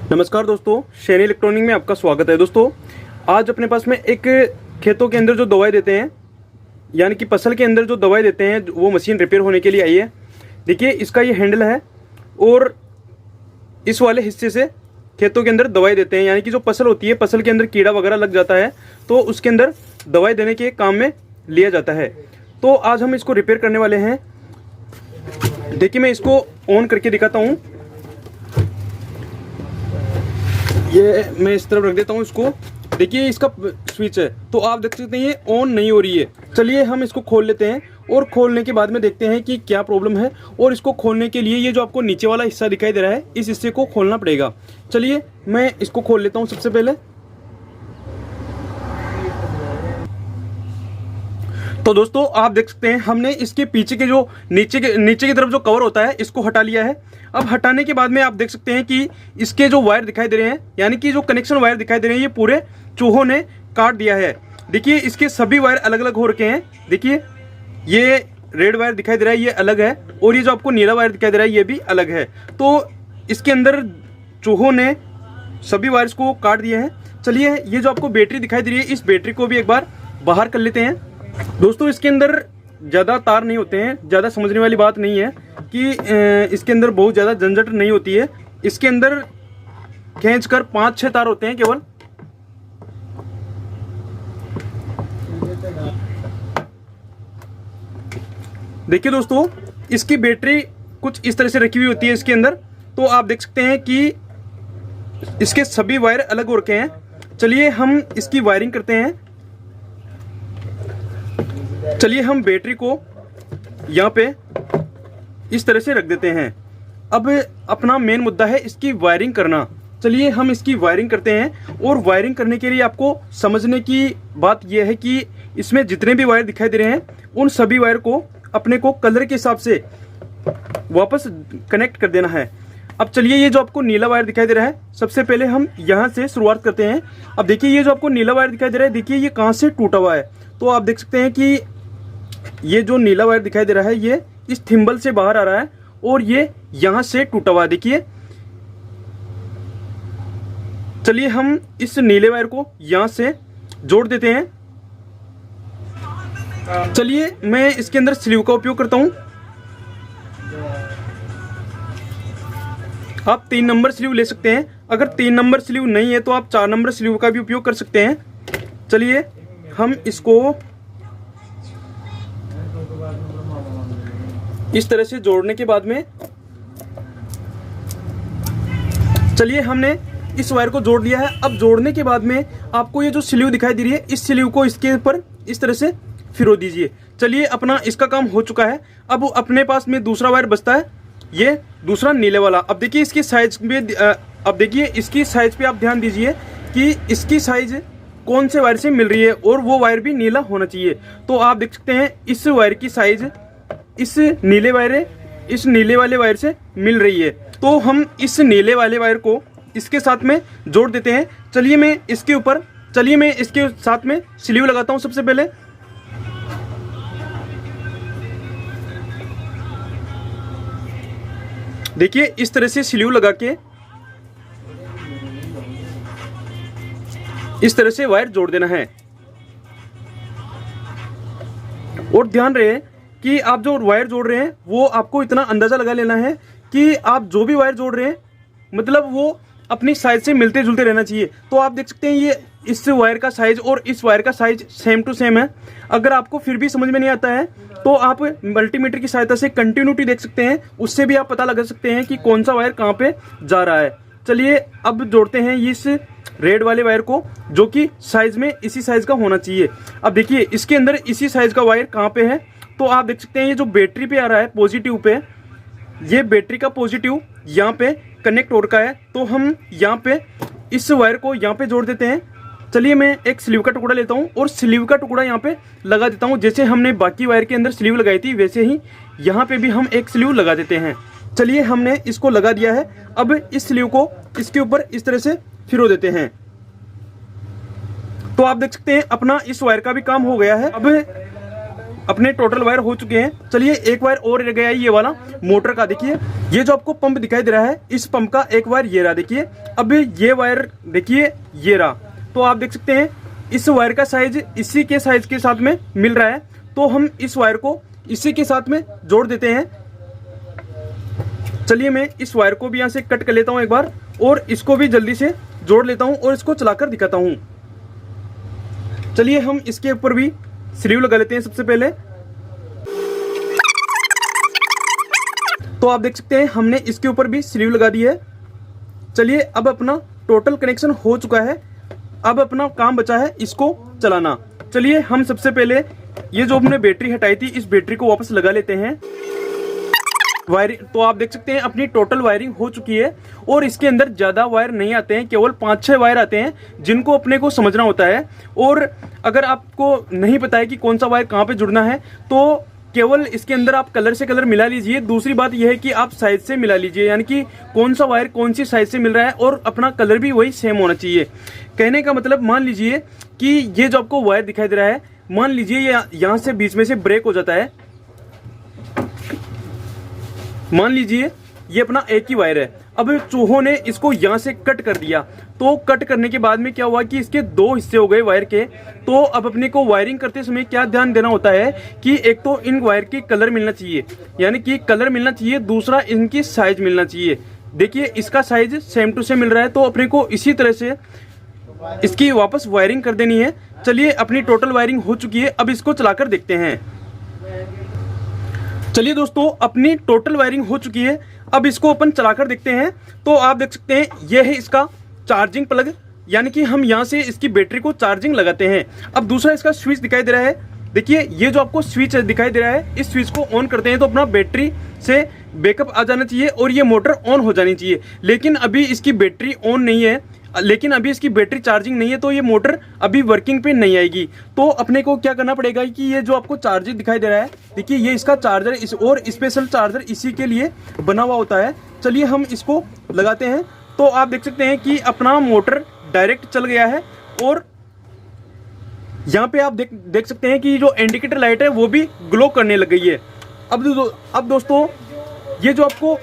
नमस्कार दोस्तों, शैनी इलेक्ट्रॉनिक में आपका स्वागत है। दोस्तों, आज अपने पास में एक खेतों के अंदर जो दवाई देते हैं, यानी कि फसल के अंदर जो दवाई देते हैं, वो मशीन रिपेयर होने के लिए आई है। देखिए, इसका ये हैंडल है और इस वाले हिस्से से खेतों के अंदर दवाई देते हैं, यानी कि जो फसल होती है, फसल के अंदर कीड़ा वगैरह लग जाता है तो उसके अंदर दवाई देने के काम में लिया जाता है। तो आज हम इसको रिपेयर करने वाले हैं। देखिए, मैं इसको ऑन करके दिखाता हूँ। ये मैं इस तरफ रख देता हूँ इसको। देखिए, इसका स्विच है तो आप देख सकते हैं ये ऑन नहीं हो रही है। चलिए हम इसको खोल लेते हैं और खोलने के बाद में देखते हैं कि क्या प्रॉब्लम है। और इसको खोलने के लिए ये जो आपको नीचे वाला हिस्सा दिखाई दे रहा है, इस हिस्से को खोलना पड़ेगा। चलिए मैं इसको खोल लेता हूँ सबसे पहले। तो दोस्तों, आप देख सकते हैं हमने इसके पीछे के जो नीचे की तरफ जो कवर होता है, इसको हटा लिया है। अब हटाने के बाद में आप देख सकते हैं कि इसके जो वायर दिखाई दे रहे हैं, यानी कि जो कनेक्शन वायर दिखाई दे रहे हैं, ये पूरे चूहों ने काट दिया है। देखिए, इसके सभी वायर अलग अलग हो रखे हैं। देखिए, ये रेड वायर दिखाई दे रहा है, ये अलग है, और ये जो आपको नीला वायर दिखाई दे रहा है, ये भी अलग है। तो इसके अंदर चूहों ने सभी वायर्स को काट दिए हैं। चलिए, ये जो आपको बैटरी दिखाई दे रही है, इस बैटरी को भी एक बार बाहर कर लेते हैं। दोस्तों, इसके अंदर ज़्यादा तार नहीं होते हैं, ज़्यादा समझने वाली बात नहीं है कि इसके अंदर बहुत ज़्यादा झंझट नहीं होती है। इसके अंदर खींचकर 5-6 तार होते हैं केवल। देखिए दोस्तों, इसकी बैटरी कुछ इस तरह से रखी हुई होती है इसके अंदर। तो आप देख सकते हैं कि इसके सभी वायर अलग हो रखे हैं। चलिए हम इसकी वायरिंग करते हैं। चलिए हम बैटरी को यहाँ पे इस तरह से रख देते हैं। अब अपना मेन मुद्दा है इसकी वायरिंग करना। चलिए हम इसकी वायरिंग करते हैं। और वायरिंग करने के लिए आपको समझने की बात यह है कि इसमें जितने भी वायर दिखाई दे रहे हैं, उन सभी वायर को अपने को कलर के हिसाब से वापस कनेक्ट कर देना है। अब चलिए, ये जो आपको नीला वायर दिखाई दे रहा है, सबसे पहले हम यहाँ से शुरुआत करते हैं। अब देखिए, ये जो आपको नीला वायर दिखाई दे रहा है, देखिए ये कहाँ से टूटा हुआ है। तो आप देख सकते हैं कि ये जो नीला वायर दिखाई दे रहा है, ये इस थिम्बल से बाहर आ रहा है और ये यहां से टूटा हुआ है। देखिए, चलिए हम इस नीले वायर को यहां से जोड़ देते हैं। चलिए मैं इसके अंदर स्लीव का उपयोग करता हूं। आप 3 नंबर स्लीव ले सकते हैं। अगर 3 नंबर स्लीव नहीं है तो आप 4 नंबर स्लीव का भी उपयोग कर सकते हैं। चलिए हम इसको इस तरह से जोड़ने के बाद में, चलिए हमने इस वायर को जोड़ लिया है। अब जोड़ने के बाद में आपको ये जो स्लीव दिखाई दे रही है, इस स्लीव को इसके ऊपर इस तरह से फिरो दीजिए। चलिए, अपना इसका काम हो चुका है। अब अपने पास में दूसरा वायर बचता है, ये दूसरा नीले वाला। अब देखिए इसकी साइज में, अब देखिए इसकी साइज पे आप ध्यान दीजिए कि इसकी साइज कौन से वायर से मिल रही है, और वो वायर भी नीला होना चाहिए। तो आप देख सकते हैं इस वायर की साइज इस नीले वाले वायर से मिल रही है। तो हम इस नीले वाले वायर को इसके साथ में जोड़ देते हैं। चलिए मैं इसके साथ में स्लीव लगाता हूं सबसे पहले। देखिए, इस तरह से स्लीव लगा के इस तरह से वायर जोड़ देना है। और ध्यान रहे कि आप जो वायर जोड़ रहे हैं, वो आपको इतना अंदाजा लगा लेना है कि आप जो भी वायर जोड़ रहे हैं, मतलब वो अपनी साइज से मिलते जुलते रहना चाहिए। तो आप देख सकते हैं ये इस वायर का साइज और इस वायर का साइज सेम टू सेम है। अगर आपको फिर भी समझ में नहीं आता है तो आप मल्टीमीटर की सहायता से कंटिन्यूटी देख सकते हैं, उससे भी आप पता लगा सकते हैं कि कौन सा वायर कहाँ पे जा रहा है। चलिए अब जोड़ते हैं इस रेड वाले वायर को, जो कि साइज में इसी साइज का होना चाहिए। अब देखिए, इसके अंदर इसी साइज का वायर कहाँ पे है, तो आप देख सकते हैं ये जो बैटरी पे आ रहा है पॉजिटिव पे, ये बैटरी का पॉजिटिव यहाँ पे कनेक्ट हो रखा है। तो हम यहाँ पे इस वायर को यहाँ पे जोड़ देते हैं। चलिए मैं एक स्लीव का टुकड़ा लेता हूँ और स्लीव का टुकड़ा यहाँ पे लगा देता हूँ। जैसे हमने बाकी वायर के अंदर स्लीव लगाई थी, वैसे ही यहाँ पे भी हम एक स्लीव लगा देते हैं। चलिए हमने इसको लगा दिया है। अब इस स्लीव को इसके ऊपर इस तरह से फिरो देते हैं। तो आप देख सकते हैं अपना इस वायर का भी काम हो गया है। अब अपने टोटल वायर हो चुके हैं। चलिए एक वायर और रह गया है, ये वाला मोटर का। देखिए ये जो आपको पंप दिखाई दे रहा है, इस पंप का एक वायर ये रहा। देखिए अब ये वायर देखिए ये रहा। तो आप देख सकते हैं इस वायर का साइज इसी के साइज के साथ में मिल रहा है। तो हम इस वायर को इसी के साथ में जोड़ देते हैं। चलिए मैं इस वायर को भी यहाँ से कट कर लेता हूँ एक बार, और इसको भी जल्दी से जोड़ लेता हूँ और इसको चलाकर दिखाता हूँ। चलिए हम इसके ऊपर भी स्लीव लगा लेते हैं सबसे पहले। तो आप देख सकते हैं हमने इसके ऊपर भी स्लीव लगा दी है। चलिए अब अपना टोटल कनेक्शन हो चुका है। अब अपना काम बचा है इसको चलाना। चलिए हम सबसे पहले ये जो हमने बैटरी हटाई थी, इस बैटरी को वापस लगा लेते हैं। वायरिंग तो आप देख सकते हैं अपनी टोटल वायरिंग हो चुकी है, और इसके अंदर ज्यादा वायर नहीं आते हैं, केवल 5-6 वायर आते हैं जिनको अपने को समझना होता है। और अगर आपको नहीं पता है कि कौन सा वायर कहाँ पे जुड़ना है, तो केवल इसके अंदर आप कलर से कलर मिला लीजिए। दूसरी बात यह है कि आप साइज से मिला लीजिए, यानी कि कौन सा वायर कौन सी साइज से मिल रहा है, और अपना कलर भी वही सेम होना चाहिए। कहने का मतलब मान लीजिए कि ये जो आपको वायर दिखाई दे रहा है, मान लीजिए ये यहाँ से बीच में से ब्रेक हो जाता है। मान लीजिए ये अपना एक ही वायर है। अब चूहों ने इसको यहाँ से कट कर दिया, तो कट करने के बाद में क्या हुआ कि इसके 2 हिस्से हो गए वायर के। तो अब अपने को वायरिंग करते समय क्या ध्यान देना होता है कि एक तो इन वायर की कलर मिलना चाहिए, यानी कि कलर मिलना चाहिए। दूसरा इनकी साइज मिलना चाहिए। देखिए इसका साइज सेम टू सेम मिल रहा है, तो अपने को इसी तरह से इसकी वापस वायरिंग कर देनी है। चलिए अपनी टोटल वायरिंग हो चुकी है, अब इसको चलाकर देखते हैं। चलिए दोस्तों अपनी टोटल वायरिंग हो चुकी है, अब इसको अपन चलाकर देखते हैं। तो आप देख सकते हैं यह है इसका चार्जिंग प्लग, यानी कि हम यहाँ से इसकी बैटरी को चार्जिंग लगाते हैं। अब दूसरा इसका स्विच दिखाई दे रहा है। देखिए ये जो आपको स्विच दिखाई दे रहा है, इस स्विच को ऑन करते हैं तो अपना बैटरी से बैकअप आ जाना चाहिए और ये मोटर ऑन हो जानी चाहिए। लेकिन अभी इसकी बैटरी ऑन नहीं है, लेकिन अभी इसकी बैटरी चार्जिंग नहीं है, तो ये मोटर अभी वर्किंग पे नहीं आएगी। तो अपने को क्या करना पड़ेगा कि ये जो आपको चार्जर दिखाई दे रहा है, देखिए ये इसका चार्जर और स्पेशल चार्जर इसी के लिए बना हुआ होता है। चलिए हम इसको लगाते हैं। तो आप देख सकते हैं कि अपना मोटर डायरेक्ट चल गया है, और यहाँ पे आप देख सकते हैं कि जो इंडिकेटर लाइट है वो भी ग्लो करने लग गई है। अब दोस्तों ये जो आपको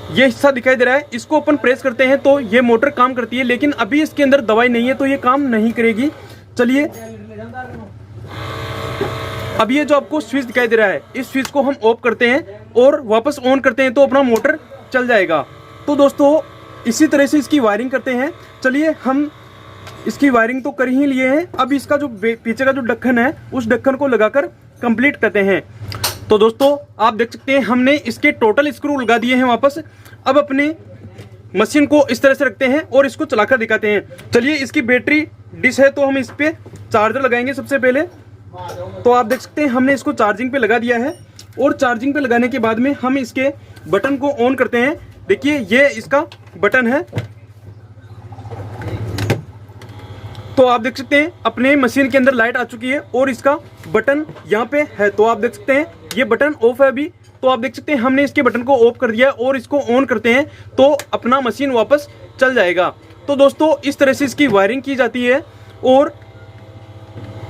ये हिस्सा दिखाई दे रहा है, इसको अपन प्रेस करते हैं तो ये मोटर काम करती है। लेकिन अभी इसके अंदर दवाई नहीं है, तो ये काम नहीं करेगी। चलिए अब ये जो आपको स्विच दिखाई दे रहा है, इस स्विच को हम ऑफ करते हैं और वापस ऑन करते हैं, तो अपना मोटर चल जाएगा। तो दोस्तों इसी तरह से इसकी वायरिंग करते हैं। चलिए हम इसकी वायरिंग तो कर ही लिए हैं, अब इसका जो पीछे का जो ढक्कन है, उस ढक्कन को लगाकर कंप्लीट करते हैं। तो दोस्तों आप देख सकते हैं हमने इसके टोटल स्क्रू लगा दिए हैं वापस। अब अपने मशीन को इस तरह से रखते हैं और इसको चलाकर दिखाते हैं। चलिए इसकी बैटरी डिश है, तो हम इस पे चार्जर लगाएंगे सबसे पहले। तो आप देख सकते हैं हमने इसको चार्जिंग पे लगा दिया है, और चार्जिंग पे लगाने के बाद में हम इसके बटन को ऑन करते हैं। देखिए ये इसका बटन है। तो आप देख सकते हैं अपने मशीन के अंदर लाइट आ चुकी है, और इसका बटन यहाँ पे है। तो आप देख सकते हैं ये बटन ऑफ है अभी। तो आप देख सकते हैं हमने इसके बटन को ऑफ कर दिया और इसको ऑन करते हैं, तो अपना मशीन वापस चल जाएगा। तो दोस्तों इस तरह से इसकी वायरिंग की जाती है, और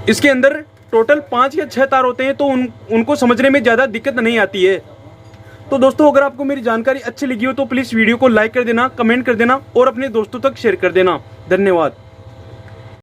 इसके अंदर टोटल 5 या 6 तार होते हैं, तो उनको समझने में ज़्यादा दिक्कत नहीं आती है। तो दोस्तों अगर आपको मेरी जानकारी अच्छी लगी हो तो प्लीज़ वीडियो को लाइक कर देना, कमेंट कर देना और अपने दोस्तों तक शेयर कर देना। धन्यवाद।